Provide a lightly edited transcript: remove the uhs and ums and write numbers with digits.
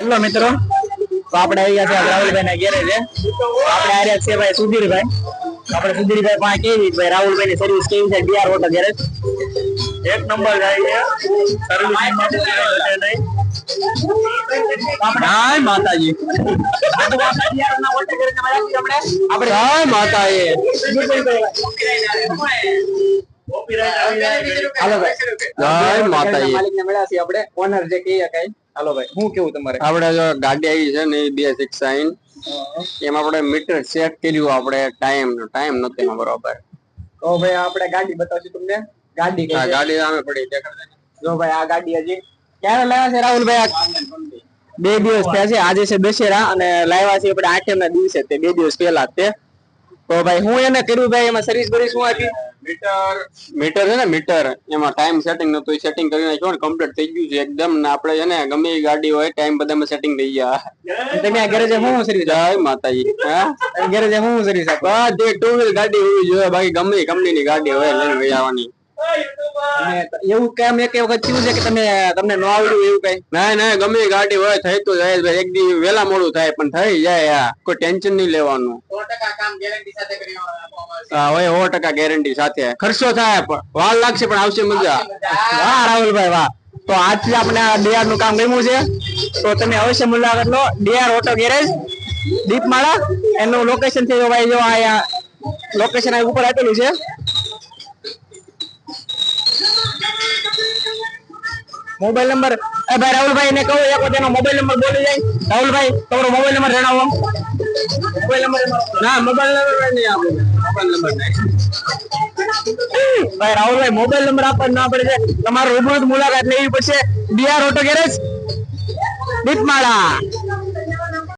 Hello મિત્રો, તો આપણે આવી ગયા છે રાહુલભાઈ ના ગેરેજ. આપણે આર્યા છે ભાઈ સુધીરભાઈ. આપણે સુધીરભાઈ પાસે કેવી ભાઈ રાહુલભાઈ ની સર્વિસ કેવી છે? ડીઆર ઓટો ગેરેજ એક નંબર જાય છે સર્વિસિંગ માટે નહીં. જય માતાજી. આપણે જય માતાજી. હાલો ભાઈ, જય માતાજી. માલિક ને મળ્યા છીએ આપણે, ઓનર જે કહીએ કઈ. હાલો ભાઈ, શું કેવું તમારે? આપણે જો ગાડી આવી છે ને 269 એમાં આપણે મીટર ચેક કર્યું, આપણે ટાઈમ નથી એમાં બરોબર. તો ભાઈ આપણે ગાડી બતાવશું તમને. ગાડી કઈ છે? ગાડી સામે પડી દેખાડે. જો ભાઈ આ ગાડી હજી ક્યારે લાવ્યા છે રાહુલભાઈ? 2 દિવસ થયા છે. આજે છે દશેરા અને લાવ્યા છે આપણે 8 ના દિવસે, તે 2 દિવસ પહેલા તે. તો ભાઈ હું એને કર્યું ભાઈ, એમાં સર્વિસ બરી શું આપી? મીટર છે ને, મીટર એમાં ટાઈમ સેટિંગ નતું, એ સેટિંગ કરી નાખ્યું ને કમ્પ્લીટ થઈ ગયું છે એકદમ. ને આપણે છે ને ગમે એ ગાડી હોય ટાઈમ બધામાં સેટિંગ થઈ ગયા. તમે આ ગેરેજે શું સર્વિસ? જય માતાજી. હા, ગેરેજે શું સર્વિસ આપો? બધી 2 વ્હીલ ગાડી હોવી જોઈએ, બાકી ગમે એ કંપનીની ગાડી હોય લઈને વહી આવવાની. એવું કેમ એક વખત થયું છે કે તમને ન આવડ્યું એવું કઈ? ના ગમે એ ગાડી હોય થઈ તો જાય ભાઈ. એક દી વેલા મોડું થાય પણ થઈ જાય. કોઈ ટેન્શન નહીં લેવાનું. 100% કામ ગેરંટી સાથે કરી આપવામાં આવશે. હા હોય 100% ગેરંટી સાથે. ખર્ચો થાય વાર લાગશે પણ આવશે મજા. વાહ રાહુલભાઈ વાહ. તો આજથી આપણે આ ડીઆર નું કામ ગમ્યું છે તો તમે અવશ્ય મુલાકાત લો. ડીઆર ઓટો ગેરેજ દીપમાળા, એનું લોકેશન છે ભાઈ, જો આ લોકેશન આ ઉપર આપેલું છે. મોબાઈલ નંબર ભાઈ રાહુલભાઈ ને કહું એક વખત એનો મોબાઈલ નંબર બોલી જાય. રાહુલભાઈ તમારો મોબાઈલ નંબર જણાવો. મોબાઈલ નંબર ના મોબાઈલ નંબર નહીં આપો. મોબાઈલ નંબર નહીં ભાઈ રાહુલભાઈ મોબાઈલ નંબર આપવા ના પડે છે. તમારે રૂબરૂ મુલાકાત લેવી પડશે. DR auto garage દીપમાળા.